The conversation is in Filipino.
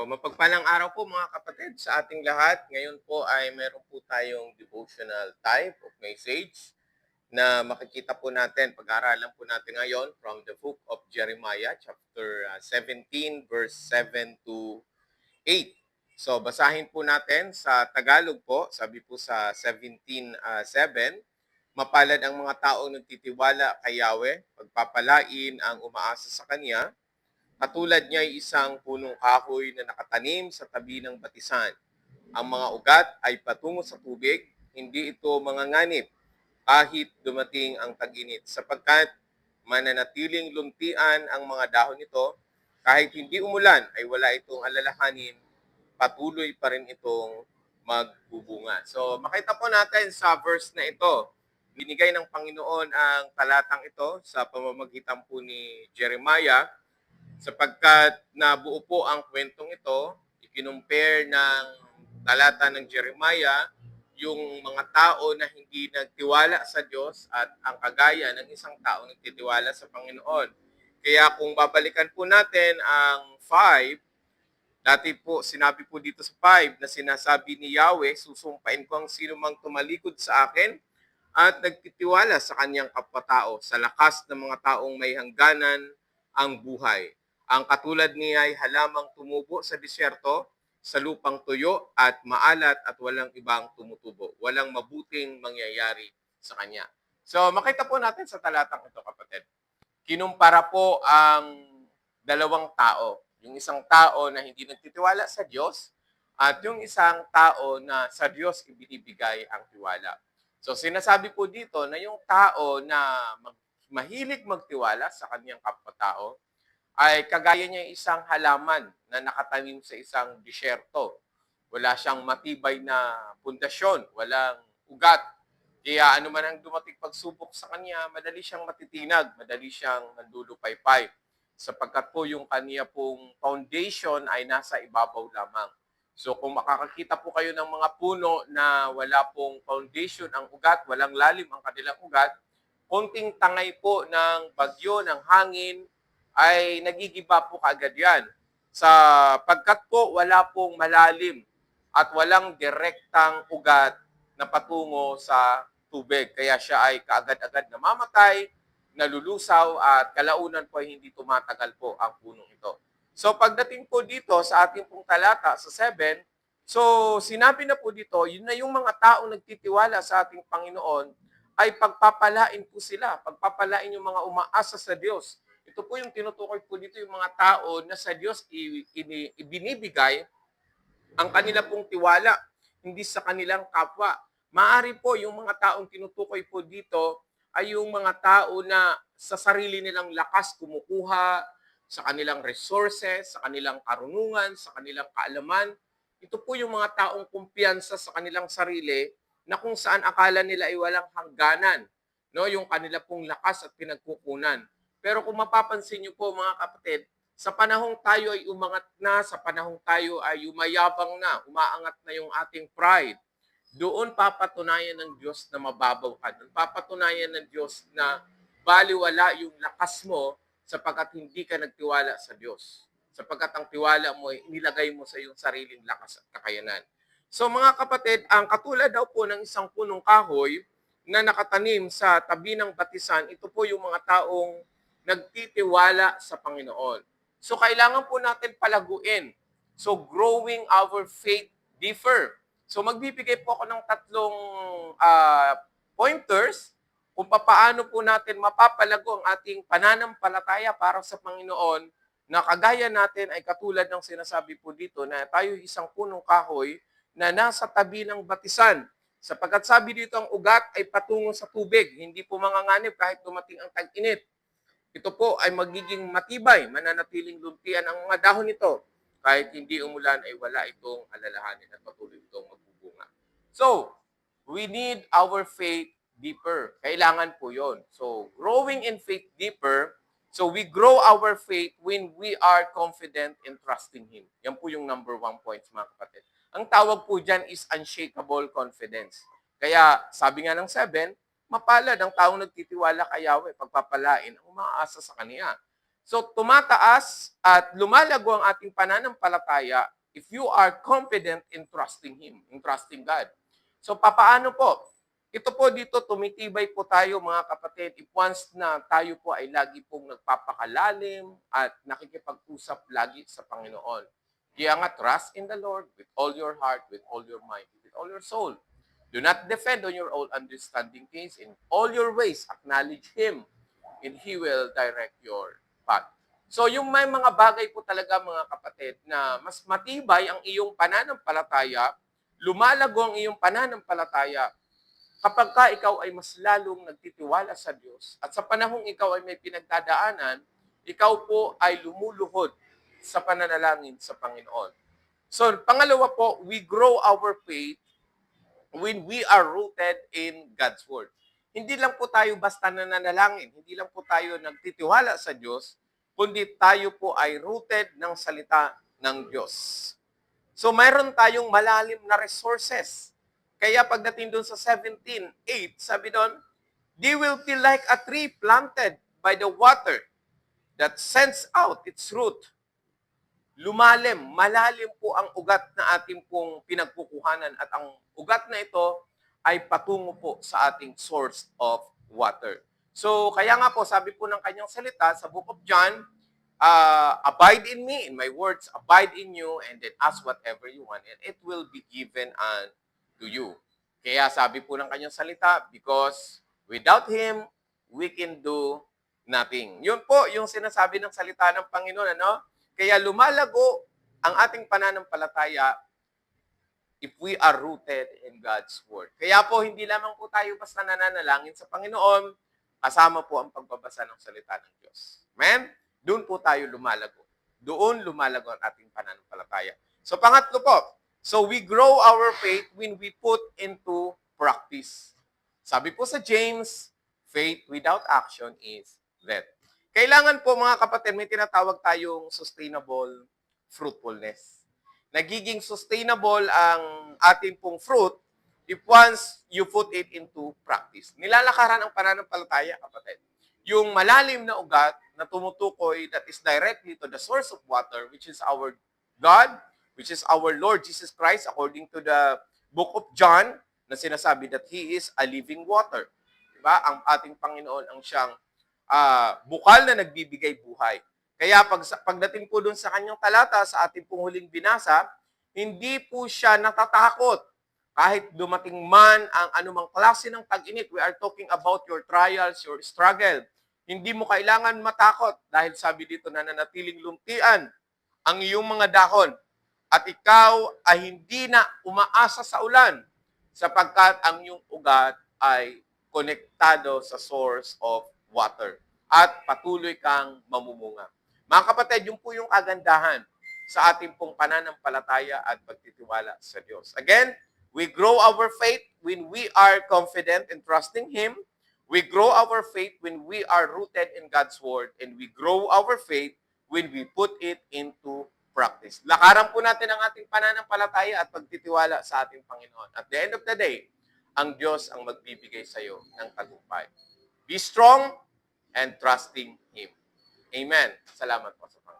Mapagpalang araw po mga kapatid sa ating lahat. Ngayon po ay meron po tayong devotional type of message na makikita po natin, pag-aaralan po natin ngayon from the book of Jeremiah, chapter 17, verse 7 to 8. So, basahin po natin sa Tagalog po, sabi po sa 17:7, mapalad ang mga taong nagtitiwala kay Yahweh, pagpapalain ang umaasa sa Kanya. Katulad niya ay isang punong kahoy na nakatanim sa tabi ng batisan. Ang mga ugat ay patungo sa tubig, hindi ito manganganib kahit dumating ang tag-init, sapagkat mananatiling luntian ang mga dahon nito, kahit hindi umulan ay wala itong alalahanin, patuloy pa rin itong magbubunga. So makita po natin sa verse na ito, binigay ng Panginoon ang talatang ito sa pamamagitan po ni Jeremiah, sapagkat nabuo po ang kwentong ito, ikinumpare ng talata ng Jeremiah yung mga tao na hindi nagtiwala sa Diyos at ang kagaya ng isang tao nagtitiwala sa Panginoon. Kaya kung babalikan po natin ang 5, dati po sinabi po dito sa 5 na sinasabi ni Yahweh, susumpain ko ang sino mang tumalikod sa akin at nagtitiwala sa kanyang kapwa-tao, sa lakas ng mga taong may hangganan ang buhay. Ang katulad niya ay halamang tumubo sa disyerto, sa lupang tuyo at maalat at walang ibang tumutubo. Walang mabuting mangyayari sa kanya. So makita po natin sa talatang ito, kapatid. Kinumpara po ang dalawang tao. Yung isang tao na hindi nagtitiwala sa Diyos at yung isang tao na sa Diyos ibinibigay ang tiwala. So sinasabi po dito na yung tao na mahilig magtiwala sa kanyang kapwa-tao ay kagaya niya isang halaman na nakatanim sa isang disyerto. Wala siyang matibay na pundasyon, walang ugat. Kaya ano man ang dumating pagsubok sa kanya, madali siyang matitinag, madali siyang nandulupaypay. Sapagkat po yung kanya pong foundation ay nasa ibabaw lamang. So kung makakakita po kayo ng mga puno na wala pong foundation ang ugat, walang lalim ang kanilang ugat, konting tangay po ng bagyo, ng hangin, ay nagigiba po kaagad yan. Sapagkat po wala pong malalim at walang direktang ugat na patungo sa tubig. Kaya siya ay kaagad-agad namamatay, nalulusaw at kalaunan po ay hindi tumatagal po ang punong ito. So pagdating po dito sa ating pong talata sa 7, so sinabi na po dito, yun na yung mga taong nagtitiwala sa ating Panginoon ay pagpapalain po sila, pagpapalain yung mga umaasa sa Diyos. Ito po yung tinutukoy po dito yung mga tao na sa Diyos ibinibigay ang kanila pong tiwala, hindi sa kanilang kapwa. Maari po yung mga taong tinutukoy po dito ay yung mga tao na sa sarili nilang lakas kumukuha, sa kanilang resources, sa kanilang karunungan, sa kanilang kaalaman. Ito po yung mga taong kumpiyansa sa kanilang sarili na kung saan akala nila ay walang hangganan, no? Yung kanila pong lakas at pinagkukunan. Pero kung mapapansin niyo po mga kapatid, sa panahong tayo ay umangat na, sa panahong tayo ay umayabang na, umaangat na yung ating pride, doon papatunayan ng Diyos na mababaw ka. Doon papatunayan ng Diyos na baliwala yung lakas mo sapagkat hindi ka nagtiwala sa Diyos. Sapagkat ang tiwala mo ay nilagay mo sa iyong sariling lakas at kakayanan. So mga kapatid, ang katulad daw po ng isang punong kahoy na nakatanim sa tabi ng batisan, ito po yung mga taong nagtitiwala sa Panginoon. So kailangan po natin palaguin. So growing our faith deeper. So magbibigay po ako ng tatlong pointers kung paano po natin mapapalago ang ating pananampalataya para sa Panginoon na kagaya natin ay katulad ng sinasabi po dito na tayo isang punong kahoy na nasa tabi ng batisan. Sapagkat sabi dito ang ugat ay patungo sa tubig, hindi po manganganib kahit dumating ang tag-init. Ito po ay magiging matibay, mananatiling luntian ang mga dahon nito. Kahit hindi umulan ay wala itong alalahanin at patuloy itong magbubunga. So, we need our faith deeper. Kailangan po yon. So, growing in faith deeper, so we grow our faith when we are confident in trusting Him. Yan po yung number 1 point, mga kapatid. Ang tawag po dyan is unshakable confidence. Kaya, sabi nga ng 7, mapalad ang taong nagtitiwala kay Yahweh, pagpapalain ang umaasa sa Kanya. So tumataas at lumalago ang ating pananampalataya if you are confident in trusting Him, in trusting God. So, papaano po? Ito po dito, tumitibay po tayo mga kapatid, if once na tayo po ay lagi pong nagpapakalalim at nakikipag-usap lagi sa Panginoon. Kaya nga, trust in the Lord with all your heart, with all your mind, with all your soul. Do not depend on your own understanding things. In all your ways, acknowledge Him, and He will direct your path. So yung may mga bagay po talaga mga kapatid na mas matibay ang iyong pananampalataya, lumalago ang iyong pananampalataya kapag ka ikaw ay mas lalong nagtitiwala sa Diyos at sa panahong ikaw ay may pinagdadaanan, ikaw po ay lumuluhod sa pananalangin sa Panginoon. So, pangalawa po, we grow our faith when we are rooted in God's Word. Hindi lang po tayo basta nananalangin, hindi lang po tayo nagtitiwala sa Diyos, kundi tayo po ay rooted ng salita ng Diyos. So, mayroon tayong malalim na resources. Kaya pagdating doon sa 17:8, sabi doon, they will be like a tree planted by the water that sends out its root. Lumalim, malalim po ang ugat na ating pong pinagkukuhanan at ang ugat na ito ay patungo po sa ating source of water. So, kaya nga po, sabi po ng kanyang salita sa Book of John, abide in me, in my words, abide in you, and then ask whatever you want, and it will be given unto you. Kaya sabi po ng kanyang salita, because without Him, we can do nothing. Yun po yung sinasabi ng salita ng Panginoon, ano? Kaya lumalago ang ating pananampalataya if we are rooted in God's Word. Kaya po, hindi lamang po tayo basta nananalangin sa Panginoon, kasama po ang pagbabasa ng salita ng Diyos. Amen? Doon po tayo lumalago. Doon lumalago ang ating pananampalataya. So, pangatlo po, so we grow our faith when we put into practice. Sabi po sa James, faith without action is death. Kailangan po mga kapatid, may tinatawag tayong sustainable fruitfulness. Nagiging sustainable ang ating pong fruit if once you put it into practice. Nilalakaran ang pananampalataya, kapatid. Yung malalim na ugat na tumutukoy that is directly to the source of water, which is our God, which is our Lord Jesus Christ, according to the Book of John, na sinasabi that He is a living water. Diba? Ang ating Panginoon ang siyang bukal na nagbibigay buhay. Kaya pagdating po dun sa kanyang talata, sa ating pong huling binasa, hindi po siya natatakot. Kahit dumating man ang anumang klase ng tag-init, we are talking about your trials, your struggle. Hindi mo kailangan matakot dahil sabi dito na nanatiling luntian ang iyong mga dahon at ikaw ay hindi na umaasa sa ulan sapagkat ang iyong ugat ay konektado sa source of water at patuloy kang mamumunga. Mga kapatid, yun po yung kagandahan sa ating pong pananampalataya at pagtitiwala sa Diyos. Again, we grow our faith when we are confident in trusting Him. We grow our faith when we are rooted in God's Word. And we grow our faith when we put it into practice. Lakaran po natin ang ating pananampalataya at pagtitiwala sa ating Panginoon. At the end of the day, ang Diyos ang magbibigay sa iyo ng tagumpay. Be strong and trusting Him. Amen. Salamat po sa Panginoon.